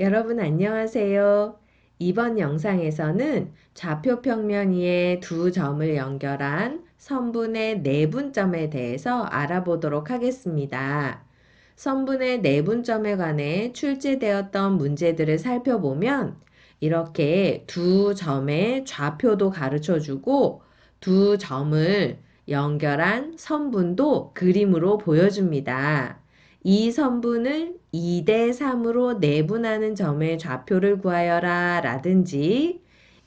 여러분 안녕하세요. 이번 영상에서는 좌표 평면 위에 두 점을 연결한 선분의 내분점에 대해서 알아보도록 하겠습니다. 선분의 내분점에 관해 출제되었던 문제들을 살펴보면 이렇게 두 점의 좌표도 가르쳐주고 두 점을 연결한 선분도 그림으로 보여줍니다. 이 선분을 2대 3으로 내분하는 점의 좌표를 구하여라 라든지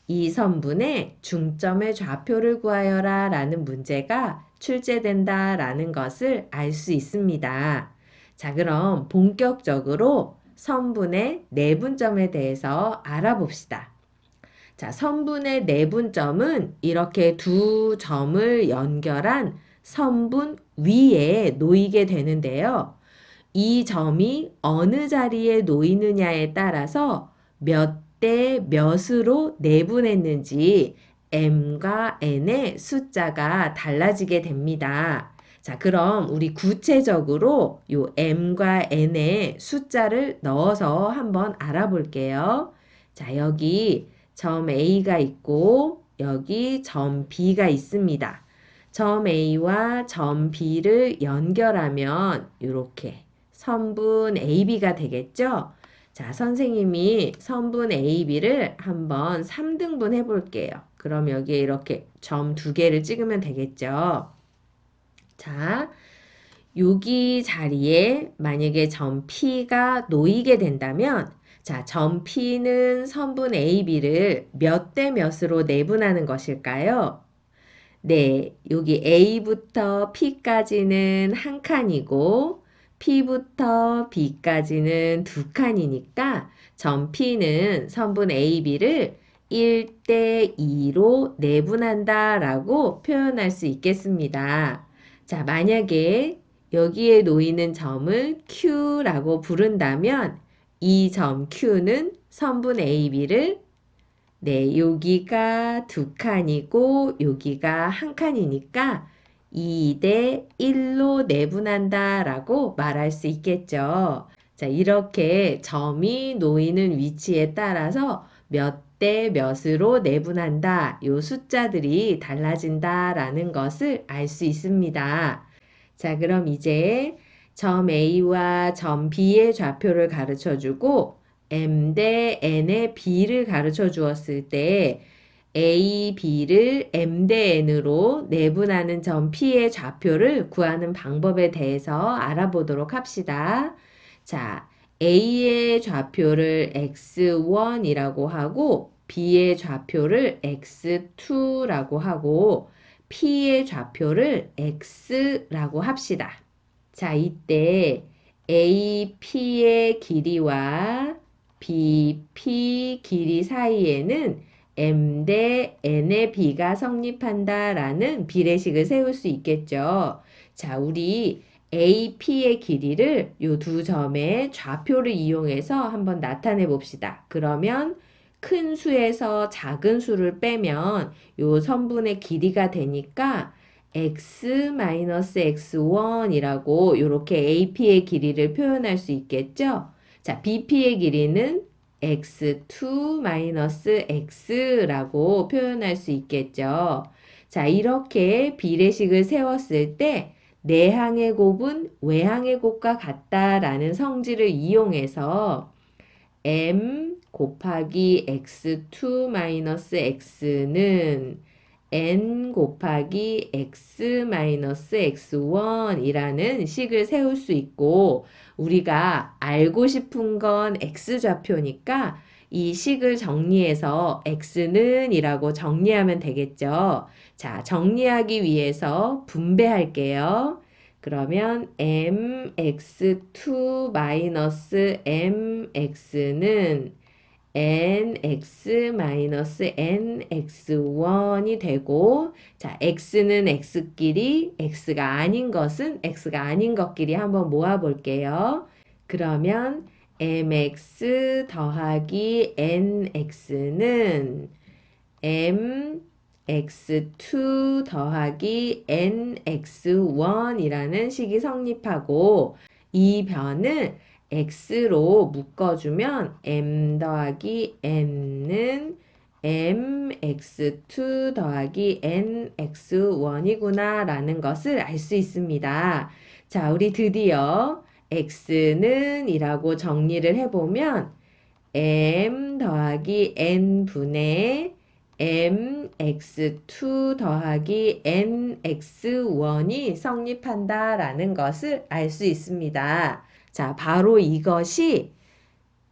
이 선분의 중점의 좌표를 구하여라 라는 문제가 출제된다 라는 것을 알 수 있습니다. 자, 그럼 본격적으로 선분의 내분점에 대해서 알아봅시다. 자, 선분의 내분점은 이렇게 두 점을 연결한 선분 위에 놓이게 되는데요. 이 점이 어느 자리에 놓이느냐에 따라서 몇 대 몇으로 내분했는지 m과 n의 숫자가 달라지게 됩니다. 자, 그럼 우리 구체적으로 요 m과 n의 숫자를 넣어서 한번 알아볼게요. 자, 여기 점 A가 있고 여기 점 B가 있습니다. 점 A와 점 B를 연결하면 이렇게 선분 AB가 되겠죠? 자, 선생님이 선분 AB를 한번 3등분 해볼게요. 그럼 여기에 이렇게 점 두 개를 찍으면 되겠죠? 자, 여기 자리에 만약에 점 P가 놓이게 된다면 자, 점 P는 선분 AB를 몇 대 몇으로 내분하는 것일까요? 네, 여기 A부터 P까지는 한 칸이고 P부터 B까지는 두 칸이니까 점 P는 선분 AB를 1대 2로 내분한다 라고 표현할 수 있겠습니다. 자, 만약에 여기에 놓이는 점을 Q라고 부른다면 이 점 Q는 선분 AB를 네, 여기가 두 칸이고 여기가 한 칸이니까 2대 1로 내분한다 라고 말할 수 있겠죠. 자, 이렇게 점이 놓이는 위치에 따라서 몇 대 몇으로 내분한다. 요 숫자들이 달라진다 라는 것을 알 수 있습니다. 자, 그럼 이제 점 A와 점 B의 좌표를 가르쳐 주고 M 대 N의 B를 가르쳐 주었을 때 A, B를 M 대 N으로 내분하는 점 P의 좌표를 구하는 방법에 대해서 알아보도록 합시다. 자, A의 좌표를 X1이라고 하고 B의 좌표를 X2라고 하고 P의 좌표를 X라고 합시다. 자, 이때 AP의 길이와 BP 길이 사이에는 M 대 N의 B가 성립한다라는 비례식을 세울 수 있겠죠. 자, 우리 AP의 길이를 이 두 점의 좌표를 이용해서 한번 나타내 봅시다. 그러면 큰 수에서 작은 수를 빼면 요 선분의 길이가 되니까 x-x1이라고 이렇게 AP의 길이를 표현할 수 있겠죠? 자, BP의 길이는 x2-x라고 표현할 수 있겠죠? 자, 이렇게 비례식을 세웠을 때 내항의 곱은 외항의 곱과 같다라는 성질을 이용해서 m 곱하기 x2-x는 n 곱하기 x-x1이라는 식을 세울 수 있고 우리가 알고 싶은 건 x좌표니까 이 식을 정리해서 x는 이라고 정리하면 되겠죠. 자, 정리하기 위해서 분배할게요. 그러면 mx2-mx는 nx-nx1이 되고 자, x는 x끼리 x가 아닌 것은 x가 아닌 것끼리 한번 모아 볼게요. 그러면 mx 더하기 nx는 mx2 더하기 nx1이라는 식이 성립하고 이 변을 x로 묶어주면 m 더하기 n은 mx2 더하기 nx1이구나 라는 것을 알 수 있습니다. 자, 우리 드디어 x는 이라고 정리를 해보면 m 더하기 n분의 mx2 더하기 nx1이 성립한다 라는 것을 알 수 있습니다. 자, 바로 이것이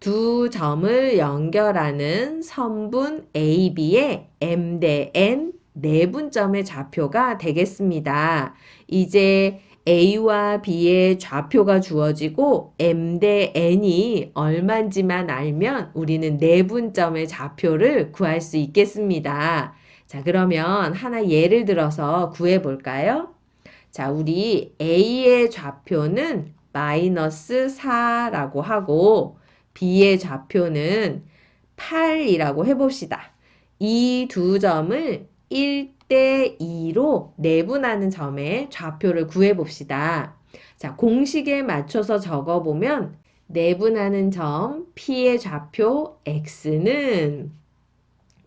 두 점을 연결하는 선분 AB의 M 대 N 내분점의 좌표가 되겠습니다. 이제 A와 B의 좌표가 주어지고 M 대 N이 얼마인지만 알면 우리는 내분점의 좌표를 구할 수 있겠습니다. 자, 그러면 하나 예를 들어서 구해 볼까요? 자, 우리 A의 좌표는 마이너스 4라고 하고 B의 좌표는 8이라고 해봅시다. 이 두 점을 1대 2로 내분하는 점의 좌표를 구해봅시다. 자, 공식에 맞춰서 적어보면 내분하는 점 P의 좌표 X는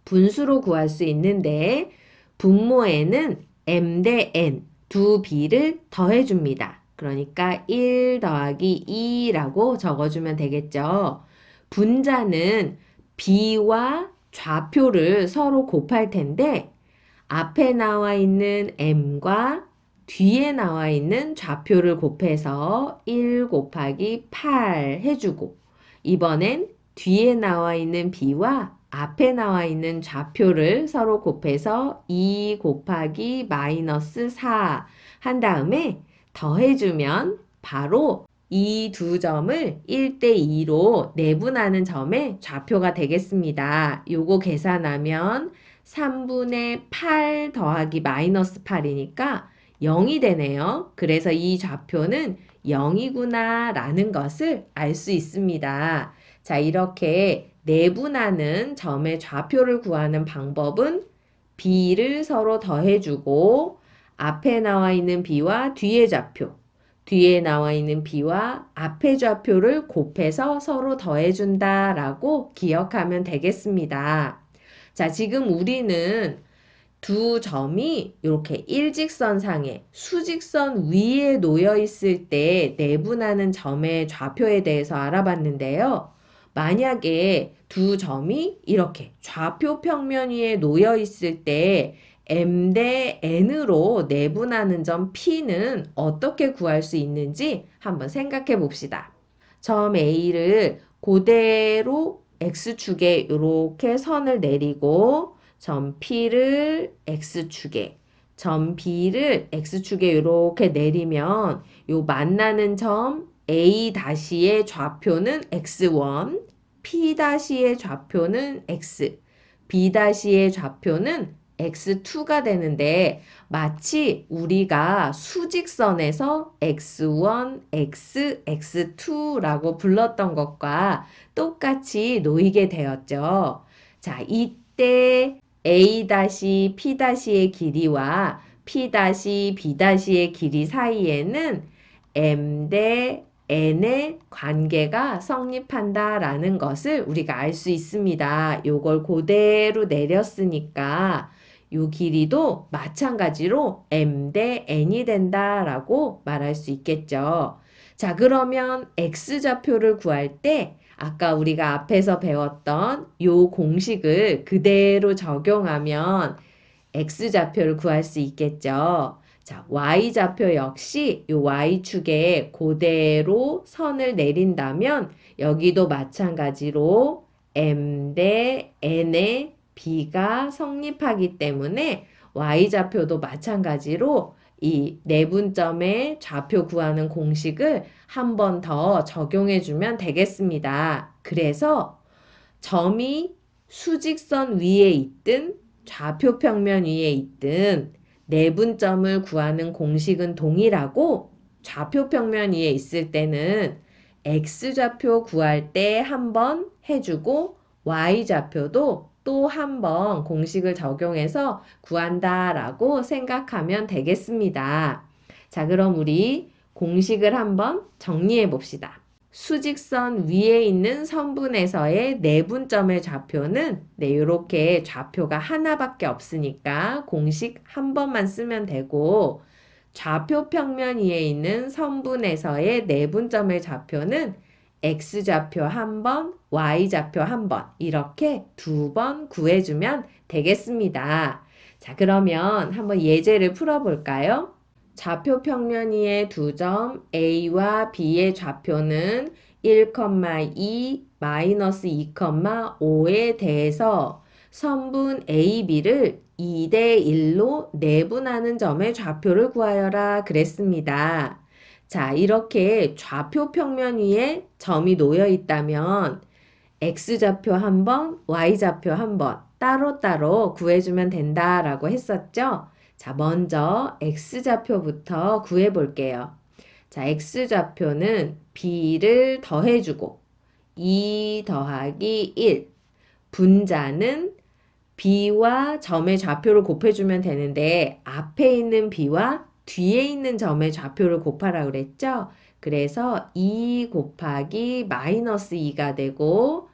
분수로 구할 수 있는데 분모에는 M 대 N 두 B를 더해줍니다. 그러니까 1 더하기 2라고 적어주면 되겠죠. 분자는 B와 좌표를 서로 곱할 텐데 앞에 나와 있는 M과 뒤에 나와 있는 좌표를 곱해서 1 곱하기 8 해주고 이번엔 뒤에 나와 있는 B와 앞에 나와 있는 좌표를 서로 곱해서 2 곱하기 마이너스 4 한 다음에 더해주면 바로 이 두 점을 1대 2로 내분하는 점의 좌표가 되겠습니다. 요거 계산하면 3분의 8 더하기 마이너스 8이니까 0이 되네요. 그래서 이 좌표는 0이구나 라는 것을 알 수 있습니다. 자, 이렇게 내분하는 점의 좌표를 구하는 방법은 B를 서로 더해주고 앞에 나와 있는 B와 뒤의 좌표, 뒤에 나와 있는 B와 앞의 좌표를 곱해서 서로 더해준다 라고 기억하면 되겠습니다. 자, 지금 우리는 두 점이 이렇게 일직선상에 수직선 위에 놓여 있을 때 내분하는 점의 좌표에 대해서 알아봤는데요. 만약에 두 점이 이렇게 좌표 평면 위에 놓여 있을 때 M 대 N으로 내분하는 점 P는 어떻게 구할 수 있는지 한번 생각해 봅시다. 점 A를 그대로 X축에 이렇게 선을 내리고 점 P를 X축에, 점 B를 X축에 이렇게 내리면 요 만나는 점 A-의 좌표는 X1, P-의 좌표는 X, B-의 좌표는 X2가 되는데 마치 우리가 수직선에서 X1, X, X2라고 불렀던 것과 똑같이 놓이게 되었죠. 자, 이때 A-P'의 길이와 P-B'의 길이 사이에는 M 대 N의 관계가 성립한다라는 것을 우리가 알 수 있습니다. 요걸 그대로 내렸으니까 요 길이도 마찬가지로 M 대 N이 된다라고 말할 수 있겠죠. 자, 그러면 X좌표를 구할 때 아까 우리가 앞에서 배웠던 요 공식을 그대로 적용하면 X좌표를 구할 수 있겠죠. 자, Y좌표 역시 요 Y축에 그대로 선을 내린다면 여기도 마찬가지로 M 대 N의 B가 성립하기 때문에 Y좌표도 마찬가지로 이 내분점의 좌표 구하는 공식을 한 번 더 적용해 주면 되겠습니다. 그래서 점이 수직선 위에 있든 좌표 평면 위에 있든 내분점을 구하는 공식은 동일하고 좌표 평면 위에 있을 때는 X좌표 구할 때 한 번 해주고 Y좌표도 또 한 번 공식을 적용해서 구한다라고 생각하면 되겠습니다. 자, 그럼 우리 공식을 한번 정리해 봅시다. 수직선 위에 있는 선분에서의 내분점의 좌표는 이렇게 좌표가 하나밖에 없으니까 공식 한 번만 쓰면 되고 좌표 평면 위에 있는 선분에서의 내분점의 좌표는 x좌표 한 번, y좌표 한 번 이렇게 두 번 구해주면 되겠습니다. 자, 그러면 한번 예제를 풀어볼까요? 좌표 평면 위의 두 점 A와 B의 좌표는 1,2, 마이너스 2,5에 대해서 선분 AB를 2대 1로 내분하는 점의 좌표를 구하여라 그랬습니다. 자, 이렇게 좌표 평면 위에 점이 놓여 있다면 X좌표 한 번, Y좌표 한 번 따로따로 구해주면 된다라고 했었죠? 자, 먼저 X좌표부터 구해볼게요. 자, X좌표는 B를 더해주고 2 더하기 1 분자는 B와 점의 좌표를 곱해주면 되는데 앞에 있는 B와 뒤에 있는 점의 좌표를 곱하라 그랬죠? 그래서 2 곱하기 마이너스 2가 되고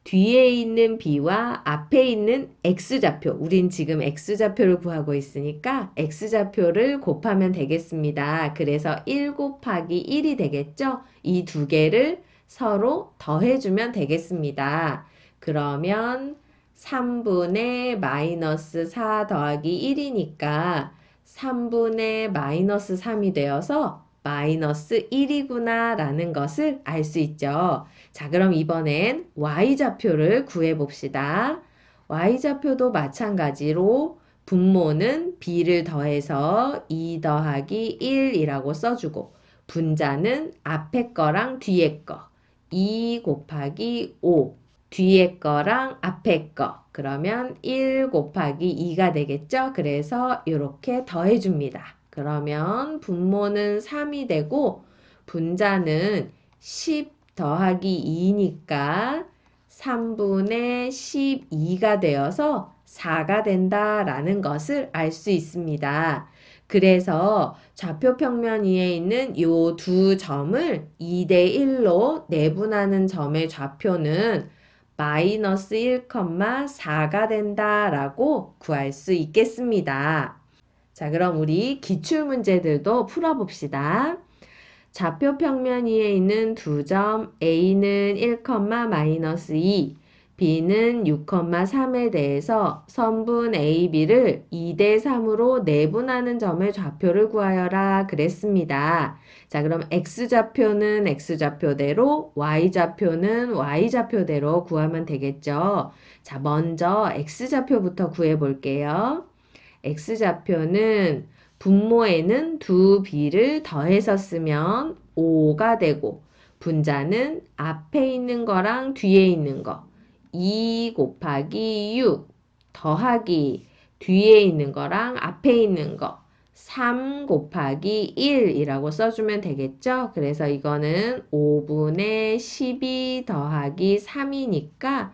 뒤에 있는 B와 앞에 있는 X좌표, 우린 지금 X좌표를 구하고 있으니까 X좌표를 곱하면 되겠습니다. 그래서 1 곱하기 1이 되겠죠? 이 두 개를 서로 더해주면 되겠습니다. 그러면 3분의 마이너스 4 더하기 1이니까 3분의 마이너스 3이 되어서 마이너스 1이구나 라는 것을 알 수 있죠. 자, 그럼 이번엔 y좌표를 구해봅시다. y좌표도 마찬가지로 분모는 b를 더해서 2 더하기 1이라고 써주고 분자는 앞에 거랑 뒤에 거 2 곱하기 5 뒤에 거랑 앞에 거 그러면 1 곱하기 2가 되겠죠? 그래서 이렇게 더해줍니다. 그러면 분모는 3이 되고 분자는 10 더하기 2니까 3분의 12가 되어서 4가 된다라는 것을 알 수 있습니다. 그래서 좌표 평면 위에 있는 이 두 점을 2대 1로 내분하는 점의 좌표는 마이너스 1,4가 된다라고 구할 수 있겠습니다. 자, 그럼 우리 기출문제들도 풀어봅시다. 좌표 평면 위에 있는 두 점 A는 1, 마이너스 2, B는 6,3에 대해서 선분 AB를 2대 3으로 내분하는 점의 좌표를 구하여라 그랬습니다. 자, 그럼 X좌표는 X좌표대로, Y좌표는 Y좌표대로 구하면 되겠죠. 자, 먼저 X좌표부터 구해볼게요. X좌표는 분모에는 두 B를 더해서 쓰면 5가 되고 분자는 앞에 있는 거랑 뒤에 있는 거 2 곱하기 6 더하기 뒤에 있는 거랑 앞에 있는 거 3 곱하기 1이라고 써주면 되겠죠? 그래서 이거는 5분의 12 더하기 3이니까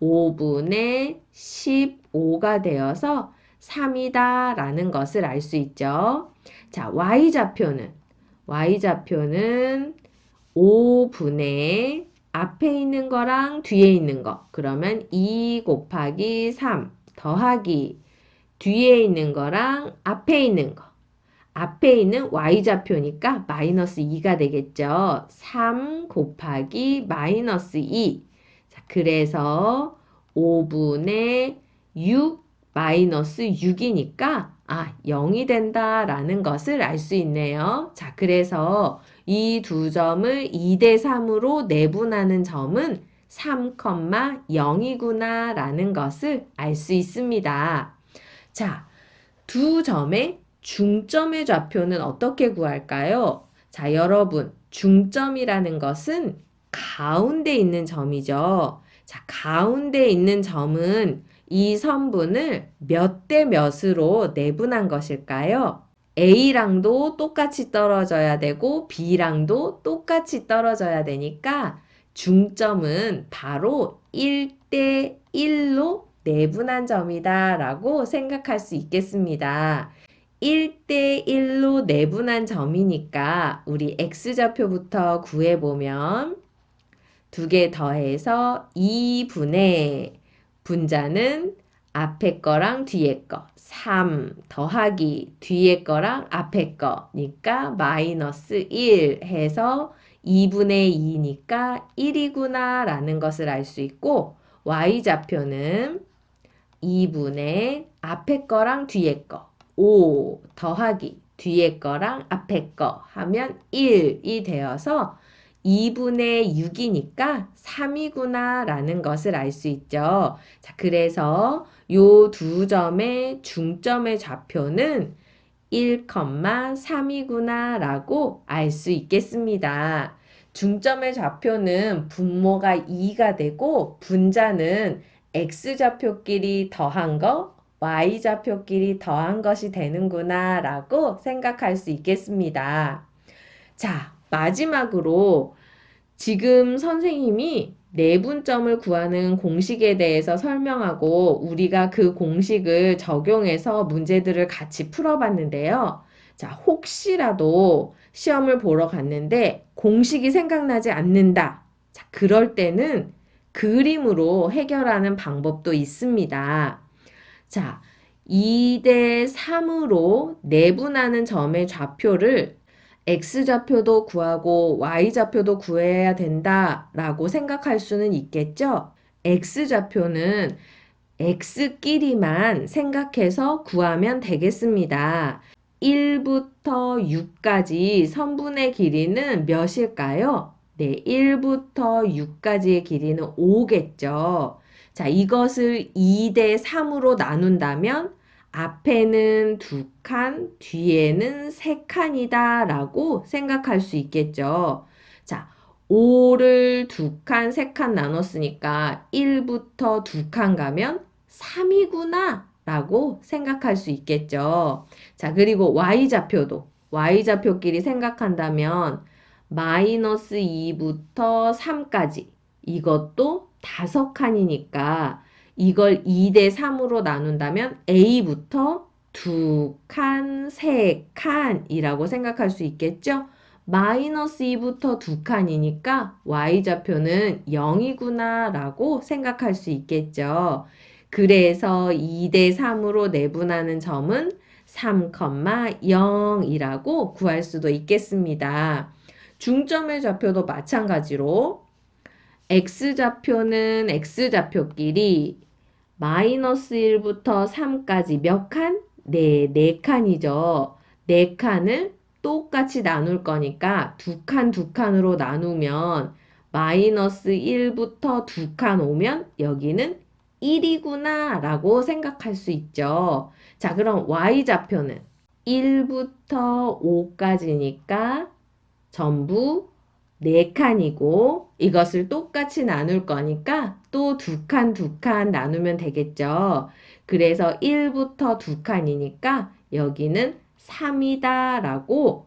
5분의 15가 되어서 3이다 라는 것을 알 수 있죠. 자, Y좌표는 5분의 앞에 있는 거랑 뒤에 있는 거. 그러면 2 곱하기 3 더하기 뒤에 있는 거랑 앞에 있는 거. 앞에 있는 Y좌표니까 마이너스 2가 되겠죠. 3 곱하기 마이너스 2. 자, 그래서 5분의 6 마이너스 6이니까 0이 된다라는 것을 알 수 있네요. 자, 그래서 이 두 점을 2대 3으로 내분하는 점은 3,0이구나 라는 것을 알 수 있습니다. 자, 두 점의 중점의 좌표는 어떻게 구할까요? 자, 여러분, 중점이라는 것은 가운데 있는 점이죠. 자, 가운데 있는 점은 이 선분을 몇 대 몇으로 내분한 것일까요? A랑도 똑같이 떨어져야 되고 B랑도 똑같이 떨어져야 되니까 중점은 바로 1대 1로 내분한 점이다 라고 생각할 수 있겠습니다. 1대 1로 내분한 점이니까 우리 x좌표부터 구해보면 두 개 더해서 2분의 분자는 앞에 거랑 뒤에 거 3 더하기 뒤에 거랑 앞에 거니까 마이너스 1 해서 2분의 2니까 1이구나 라는 것을 알 수 있고 y좌표는 2분의 앞에 거랑 뒤에 거 5 더하기 뒤에 거랑 앞에 거 하면 1이 되어서 2분의 6이니까 3이구나 라는 것을 알 수 있죠. 자, 그래서 요 두 점의 중점의 좌표는 1,3이구나 라고 알 수 있겠습니다. 중점의 좌표는 분모가 2가 되고 분자는 x좌표끼리 더한 거, y좌표끼리 더한 것이 되는구나 라고 생각할 수 있겠습니다. 자, 마지막으로 지금 선생님이 내분점을 구하는 공식에 대해서 설명하고 우리가 그 공식을 적용해서 문제들을 같이 풀어봤는데요. 자, 혹시라도 시험을 보러 갔는데 공식이 생각나지 않는다. 자, 그럴 때는 그림으로 해결하는 방법도 있습니다. 자, 2대 3으로 내분하는 점의 좌표를 x좌표도 구하고 y좌표도 구해야 된다라고 생각할 수는 있겠죠? x좌표는 x끼리만 생각해서 구하면 되겠습니다. 1부터 6까지 선분의 길이는 몇일까요? 네, 1부터 6까지의 길이는 5겠죠. 자, 이것을 2대 3으로 나눈다면 앞에는 2칸, 뒤에는 3칸이다 라고 생각할 수 있겠죠. 자, 5를 2칸, 3칸 나눴으니까 1부터 2칸 가면 3이구나 라고 생각할 수 있겠죠. 자, 그리고 y좌표도 y좌표끼리 생각한다면 마이너스 2부터 3까지 이것도 5칸이니까 이걸 2대 3으로 나눈다면 A부터 2칸, 3칸이라고 생각할 수 있겠죠? 마이너스 2부터 2칸이니까 y좌표는 0이구나 라고 생각할 수 있겠죠. 그래서 2대 3으로 내분하는 점은 3,0이라고 구할 수도 있겠습니다. 중점의 좌표도 마찬가지로 x좌표는 x좌표끼리 마이너스 1부터 3까지 몇 칸? 네, 4칸이죠. 4칸을 똑같이 나눌 거니까 2칸, 2칸으로 나누면 마이너스 1부터 2칸 오면 여기는 1이구나 라고 생각할 수 있죠. 자, 그럼 y좌표는 1부터 5까지니까 전부 4칸이고 이것을 똑같이 나눌 거니까 또 2칸, 2칸 나누면 되겠죠. 그래서 1부터 2칸이니까 여기는 3이다 라고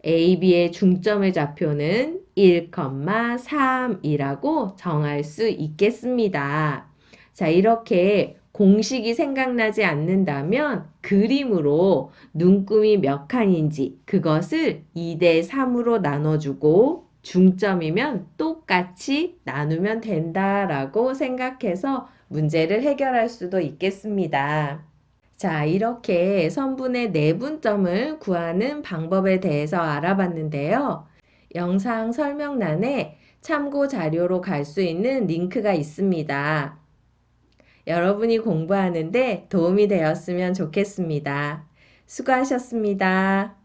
AB의 중점의 좌표는 1,3이라고 정할 수 있겠습니다. 자, 이렇게 공식이 생각나지 않는다면 그림으로 눈금이 몇 칸인지 그것을 2대 3으로 나눠주고 중점이면 똑같이 나누면 된다라고 생각해서 문제를 해결할 수도 있겠습니다. 자, 이렇게 선분의 내분점을 구하는 방법에 대해서 알아봤는데요. 영상 설명란에 참고 자료로 갈 수 있는 링크가 있습니다. 여러분이 공부하는데 도움이 되었으면 좋겠습니다. 수고하셨습니다.